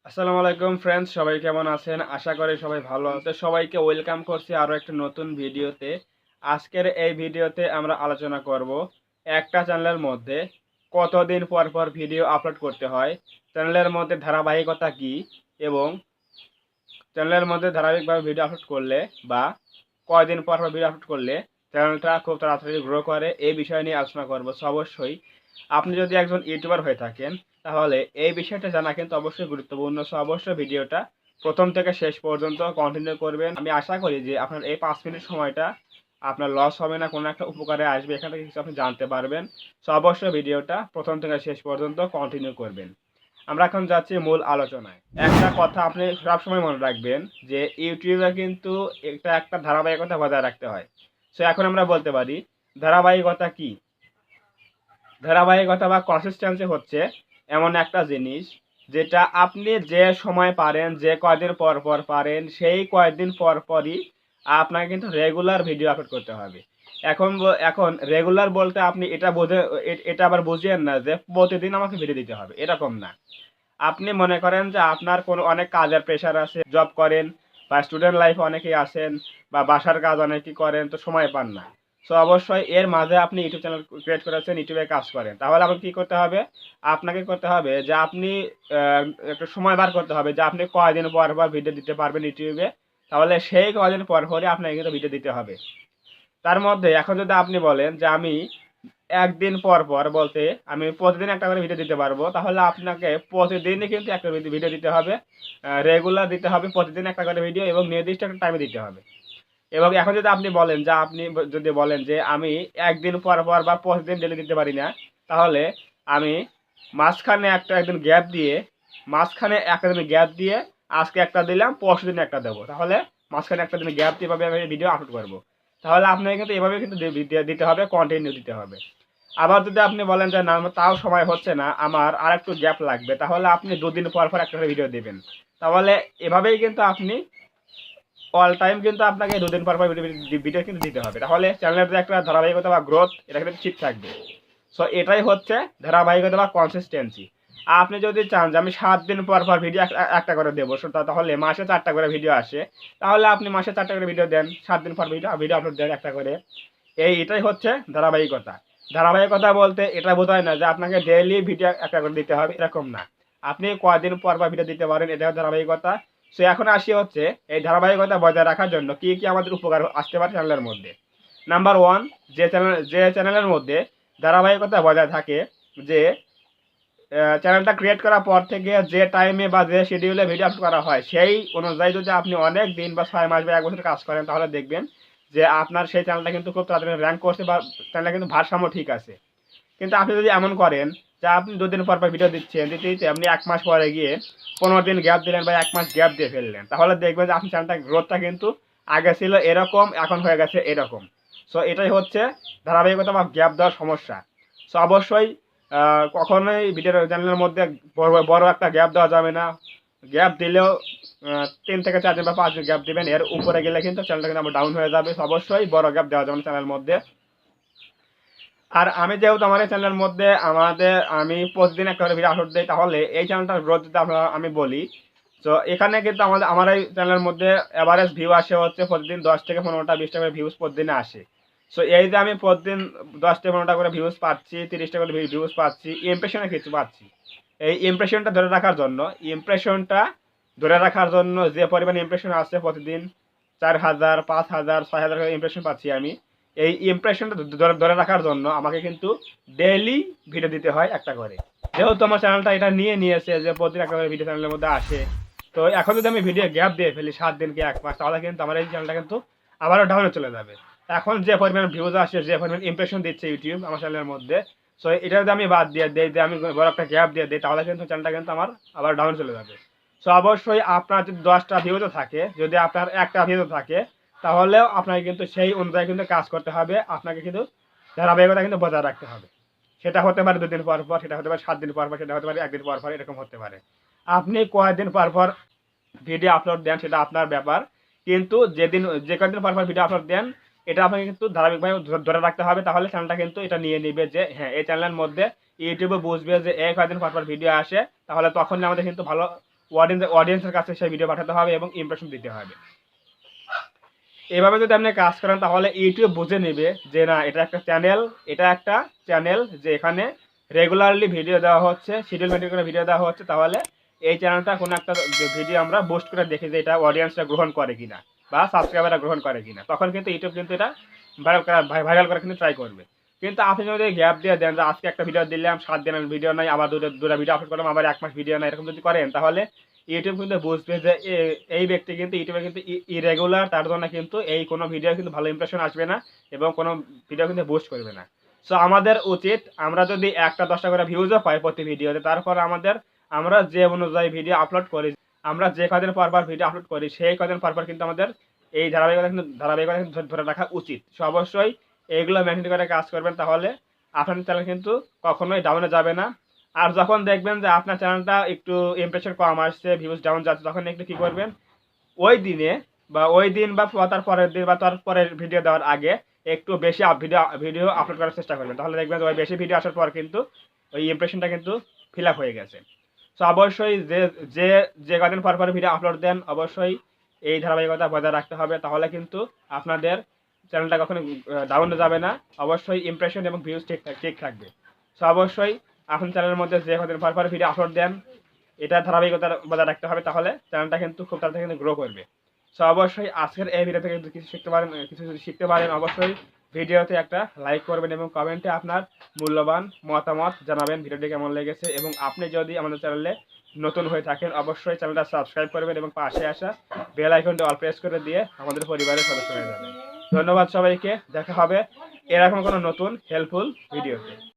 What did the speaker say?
আসসালামু আলাইকুম ফ্রেন্ডস, সবাই কেমন আছেন? আশা করি সবাই ভালো আছে। সবাইকে ওয়েলকাম করছি আরো একটা নতুন ভিডিওতে। আজকের এই ভিডিওতে আমরা আলোচনা করব একটা চ্যানেলের মধ্যে কতদিন পর পর ভিডিও আপলোড করতে হয়, চ্যানেলের মধ্যে ধারাবাহিকতা কি, এবং চ্যানেলের মধ্যে ধারাবাহিকভাবে ভিডিও আপলোড করলে বা কয়দিন পর পর ভিডিও আপলোড করলে চ্যানেলটা খুব তাড়াতাড়ি গ্রো করে, এই বিষয় নিয়ে আলোচনা করব। সো অবশ্যই আপনি যদি একজন ইউটিউবার হয়ে থাকেন তাহলে এই বিষয়টা জানা কিন্তু অবশ্যই গুরুত্বপূর্ণ। সো অবশ্যই ভিডিওটা প্রথম থেকে শেষ পর্যন্ত কন্টিনিউ করবেন। আমি আশা করি যে আপনার এই 5 মিনিট সময়টা আপনার লস হবে না, কোনো একটা উপকারে আসবে, এখান থেকে কিছু আপনি জানতে পারবেন। সো অবশ্যই ভিডিওটা প্রথম থেকে শেষ পর্যন্ত কন্টিনিউ করবেন। আমরা এখন যাচ্ছি মূল আলোচনায়। একটা কথা আপনি সবসময় মনে রাখবেন যে ইউটিউবে কিন্তু এটা একটা ধারাবাহিকতা বজায় রাখতে হয়। সো এখন আমরা বলতে পারি ধারাবাহিকতা কি। ধারাবাহিকতা বা কনসিস্টেন্সি হচ্ছে এমন একটা জিনিস যেটা আপনি যে সময় পারেন, যে কয়দিন পর পর পারেন, সেই কয়দিন পর পরই আপনাকে কিন্তু রেগুলার ভিডিও আপলোড করতে হবে। এখন রেগুলার বলতে আপনি এটা আবার বুঝিয়েন না যে প্রতিদিন আমাকে ভিডিও দিতে হবে, এরকম না। আপনি মনে করেন যে আপনার কোনো অনেক কাজের প্রেশার আছে, জব করেন বা স্টুডেন্ট লাইফে অনেকেই আছেন বা বাসার কাজ অনেকেই করেন, তো সময় পান না। সো অবশ্যই এর মাঝে আপনি ইউটিউব চ্যানেল ক্রিয়েট করেছেন, ইউটিউবে কাজ করেন, তাহলে আপনাকে কী করতে হবে? আপনাকে করতে হবে যে আপনি একটু সময় বার করতে হবে যে আপনি কয়দিন পর পর ভিডিও দিতে পারবেন ইউটিউবে। তাহলে সেই কয়দিন পর পরই আপনাকে কিন্তু ভিডিও দিতে হবে। তার মধ্যে এখন যদি আপনি বলেন যে আমি একদিন পর পর বলতে আমি প্রতিদিন একটা করে ভিডিও দিতে পারবো, তাহলে আপনাকে প্রতিদিনই কিন্তু একটা ভিডিও দিতে হবে। রেগুলার দিতে হবে, প্রতিদিন একটা করে ভিডিও, এবং নির্দিষ্ট একটা টাইমে দিতে হবে। এবং এখন যদি আপনি বলেন যে যদি বলেন যে আমি একদিন পর পর বা প্রতিদিন ডেলি দিতে পারি না, তাহলে আমি মাঝখানে একটা দিন গ্যাপ দিয়ে আজকে একটা দিলাম, পরশু দিন একটা দেবো, তাহলে মাঝখানে একটা দিন গ্যাপ দিয়ে আমি ভিডিও আপলোড করবো। তাহলে আপনাকে কিন্তু এভাবে কিন্তু দিতে হবে, কন্টিনিউ দিতে হবে। আবার যদি আপনি বলেন যে না আমার তাও সময় হচ্ছে না, আমার আর একটু গ্যাপ লাগবে, তাহলে আপনি 2 দিন পর পর একটা করে ভিডিও দেবেন। তাহলে এভাবেই কিন্তু আপনি অল টাইম কিন্তু আপনাকে 2 দিন পর পর ভিডিও কিন্তু দিতে হবে। তাহলে চ্যানেলের যে একটা ধারাবাহিকতা বা গ্রোথ, এটা কিন্তু ঠিক থাকবে। সো এটাই হচ্ছে ধারাবাহিকতা বা কনসিস্টেন্সি। আপনি যদি চান যে আমি 7 দিন পর পর ভিডিও একটা করে দেবো, তাহলে মাসে 4টা করে ভিডিও আসে, তাহলে আপনি মাসে 4টা করে ভিডিও দেন, 7 দিন পর ভিডিও আপলোড দেন একটা করে। এটাই হচ্ছে ধারাবাহিকতা। ধারাবাহিকতা বলতে এটা বোঝায় না যে আপনাকে ডেইলি ভিডিও একটা করে দিতে হবে, এরকম না। আপনি কয়দিন পর পর ভিডিও দিতে পারেন, এটা ধারাবাহিকতা। সো এখন আসি হচ্ছে এই ধারাবাহিকতা বজায় রাখার জন্য কি কি আমাদের উপকার আসতে পারে চ্যানেলের মধ্যে। নাম্বার ওয়ান, যে চ্যানেলের মধ্যে ধারাবাহিকতা বজায় থাকে, যে চ্যানেলটা ক্রিয়েট করার পর থেকে যে টাইমে বা যে শিডিউলে ভিডিও আপলোড করা হয়, সেই অনুযায়ী যদি আপনি অনেক দিন বা 6 মাস বা 1 বছর কাজ করেন, তাহলে দেখবেন যে আপনার সেই চ্যানেলটা কিন্তু খুব তাড়াতাড়ি র্যাঙ্ক করছে বা চ্যানেলটা কিন্তু ভারসাম্য ঠিক আছে। কিন্তু আপনি যদি এমন করেন যে আপনি 2 দিন পর পর ভিডিও দিতে আপনি 1 মাস পরে গিয়ে 15 দিন গ্যাপ দিলেন বা 1 মাস গ্যাপ দিয়ে ফেললেন, তাহলে দেখবেন যে আপনার চ্যানেলটা গ্রোথটা কিন্তু আগে ছিল এরকম, এখন হয়ে গেছে এরকম। সো এটাই হচ্ছে ধারাবাহিকতা বা গ্যাপ দেওয়ার সমস্যা। সো অবশ্যই কখনোই ভিডিও চ্যানেলের মধ্যে বড় একটা গ্যাপ দেওয়া যাবে না। গ্যাপ দিলেও 3 থেকে 4 দিন বা 5 দিন গ্যাপ দিবেন, এর উপরে গেলে কিন্তু চ্যানেলটা কিন্তু আমার ডাউন হয়ে যাবে। সো অবশ্যই বড় গ্যাপ দেওয়া যাবে না চ্যানেলের মধ্যে। আর আমি যেহেতু আমার এই চ্যানেলের মধ্যে আমি প্রতিদিন একটা করে ভিডিও আপলোড দিই, তাহলে এই চ্যানেলটার গ্রোথ যদি আমি বলি, তো এখানে কিন্তু আমার এই চ্যানেলের মধ্যে অ্যাভারেজ ভিউ আসে হচ্ছে প্রতিদিন 10 থেকে 15টা 20টা করে ভিউজ প্রতিদিনে আসে। সো এই যে আমি প্রতিদিন 10 থেকে 15টা করে ভিউজ পাচ্ছি, 30টা করে ভিউজ পাচ্ছি, ইমপ্রেশনে কিছু পাচ্ছি। এই ইমপ্রেশনটা ধরে রাখার জন্য যে পরিমাণ ইমপ্রেশন আসছে প্রতিদিন 4,000, 5,000, 6,000 করে ইমপ্রেশন পাচ্ছি আমি। এই ইমপ্রেশনটা ধরে রাখার জন্য আমাকে কিন্তু ডেইলি ভিডিও দিতে হয় একটা করে। যেহেতু আমার চ্যানেলটা এটা নিয়েছে যে প্রতিদিন একটা করে ভিডিও চ্যানেলের মধ্যে আসে, তো এখন যদি আমি ভিডিও গ্যাপ দিয়ে ফেলি 7 দিন কি 1 মাস, তাহলে কিন্তু আমার এই চ্যানেলটা কিন্তু আবারও ডাউনে চলে যাবে। এখন যে পরিমাণ ভিউজ আসে, যে পরিমাণ ইমপ্রেশন দিচ্ছে ইউটিউব আমার চ্যানেলের মধ্যে, সো এটা যদি আমি বাদ দিয়ে দিই, যে আমি বড় একটা গ্যাপ দিয়ে দিই, তাহলে কিন্তু চ্যানেলটা কিন্তু আমার আবার ডাউন চলে যাবে। সো অবশ্যই আপনার যদি 10টা ভিউতে থাকে, যদি আপনার একটা ভিউতে থাকে, তাহলেও আপনাকে কিন্তু সেই অনুযায়ী কিন্তু কাজ করতে হবে। আপনাকে কিন্তু ধারাবাহিকতা কিন্তু বজায় রাখতে হবে। সেটা হতে পারে 2 দিন পর পর, সেটা হতে পারে 7 দিন পর পর, সেটা হতে পারে 1 দিন পর পর, এরকম হতে পারে। আপনি কয়েকদিন পর পর ভিডিও আপলোড দেন সেটা আপনার ব্যাপার, কিন্তু যে কয়েকদিন পর পর ভিডিও আপলোড দেন, এটা আপনাকে কিন্তু ধারাবাহিকভাবে ধরে রাখতে হবে। তাহলে চ্যানেলটা কিন্তু এটা নিয়ে নিবে যে হ্যাঁ, এই চ্যানেলের মধ্যে ইউটিউবে বুঝবে যে এই কয়েকদিন পর পর ভিডিও আসে, তাহলে তখন আমাদের কিন্তু ভালো অডিয়েন্সের কাছে সেই ভিডিও পাঠাতে হবে এবং ইমপ্রেশন দিতে হবে। এভাবে যদি আপনি কাজ করেন তাহলে ইউটিউব বুঝে নেবে যে না এটা একটা চ্যানেল যে এখানে রেগুলারলি ভিডিও দেওয়া হচ্ছে, শিডিউল মেনটেন করে ভিডিও দেওয়া হচ্ছে, তাহলে এই চ্যানেলটা কোনো একটা ভিডিও আমরা বুস্ট করে দেখি যে এটা অডিয়েন্সরা গ্রহণ করে কিনা বা সাবস্ক্রাইবাররা গ্রহণ করে কিনা, তখন কিন্তু ইউটিউব কিন্তু এটা ভাইরাল করা কিন্তু ট্রাই করবে। কিন্তু আপনি যদি গ্যাপ দিয়ে দেন যে আজকে একটা ভিডিও দিলাম, 7 দিনের ভিডিও নাই, আবার দুটা ভিডিও আপলোড করলাম, আবার 1 মাস ভিডিও নাই, এরকম যদি করেন তাহলে ইউটিউব কিন্তু বুঝবে যে এই ব্যক্তি কিন্তু ইউটিউবে কিন্তু ইরেগুলার, তার জন্য কিন্তু এই কোনো ভিডিও কিন্তু ভালো ইমপ্রেশন আসবে না এবং কোনো ভিডিও কিন্তু বুস্ট করবে না। সো আমাদের উচিত আমরা যদি 1টা-10টা করে ভিউজও পাই প্রতি ভিডিওতে, তারপর আমরা যে অনুযায়ী ভিডিও আপলোড করি, আমরা যে কদিন পর ভিডিও আপলোড করি সেই কদিন পর কিন্তু আমাদের এই ধারাবাহিকতা কিন্তু ধরে রাখা উচিত। সো অবশ্যই এইগুলো মেনটেন করে কাজ করবেন, তাহলে আপনার চ্যানেল কিন্তু কখনোই ডাউনে যাবে না। আর যখন দেখবেন যে আপনার চ্যানেলটা একটু ইমপ্রেশন কম আসছে, ভিউজ ডাউন যাচ্ছে, তখন একটু কী করবেন, ওই দিনে বা ওই দিন বা তার পরের দিন বা তার পরের ভিডিও দেওয়ার আগে একটু বেশি ভিডিও আপলোড করার চেষ্টা করবেন, তাহলে দেখবেন যে ওই বেশি ভিডিও আসার পর কিন্তু ওই ইমপ্রেশনটা কিন্তু ফিল আপ হয়ে গেছে। সো অবশ্যই যে যে কদিন পর ভিডিও আপলোড দেন অবশ্যই এই ধারাবাহিকতা বজায় রাখতে হবে, তাহলে কিন্তু আপনাদের চ্যানেলটা কখনো ডাউনে যাবে না, অবশ্যই ইমপ্রেশন এবং ভিউজ ঠিক থাকবে। সো অবশ্যই আপনার চ্যানেলের মধ্যে যে কদিন পর ভিডিও আপলোড দেন এটা ধারাবাহিকতা বজায় রাখতে হবে, তাহলে চ্যানেলটা কিন্তু খুব তাড়াতাড়ি কিন্তু গ্রো করবে। সো অবশ্যই আজকের এই ভিডিও থেকে কিছু শিখতে পারেন অবশ্যই ভিডিওতে একটা লাইক করবেন এবং কমেন্টে আপনার মূল্যবান মতামত জানাবেন ভিডিওটি কেমন লেগেছে, এবং আপনি যদি আমাদের চ্যানেলে নতুন হয়ে থাকেন অবশ্যই চ্যানেলটা সাবস্ক্রাইব করবেন এবং পাশে আসা বেল আইকনটি অল প্রেস করে দিয়ে আমাদের পরিবারের সদস্য হয়ে যাবেন। ধন্যবাদ সবাইকে, দেখা হবে এরকম কোনো নতুন হেল্পফুল ভিডিওতে।